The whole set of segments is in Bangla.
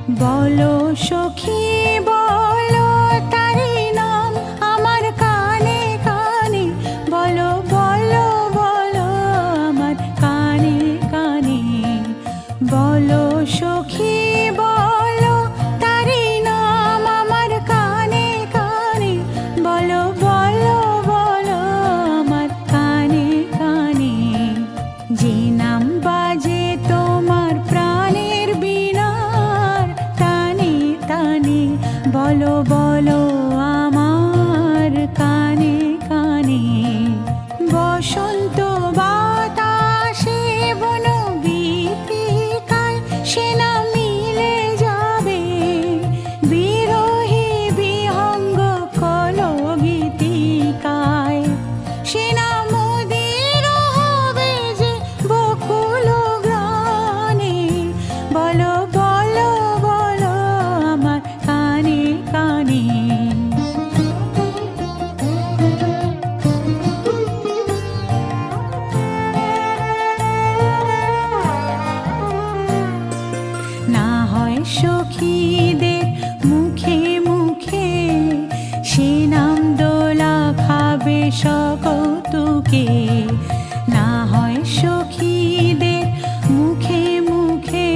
বলো সখী বলো তারি নাম আমার কানে কানে, বলো বলো বলো আমার কানে কানে। বলো সখী বলো তারি নাম আমার কানে কানে, বলো বলো বলো আমার কানে কানে। যে নাম বাজে তোমার প্রাণের বীণার তানে তানে, বলো বলো আমার কানে কানে। বসন্ত বাতাসে বন গীতিকায় সে না মিলে যাবে, বিরহী বিহঙ্গ কল গীতিকায় সে না মোদের হবে যে বকুল গ্রাণে। বলো বলো বলো আমার কানে কানে। না হয় সখীদের মুখে মুখে সে নাম দোলা খাবে সকৌতুকে। না হয় সখীদের মুখে মুখে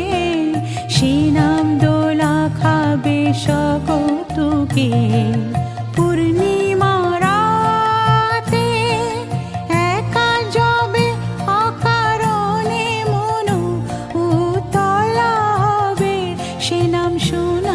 সে নাম দোলা খাবে সকৌতুকে। পূর্ণিমা রাতে একা যাবে অকারণে মন উতলা হবে, সে নাম শুনে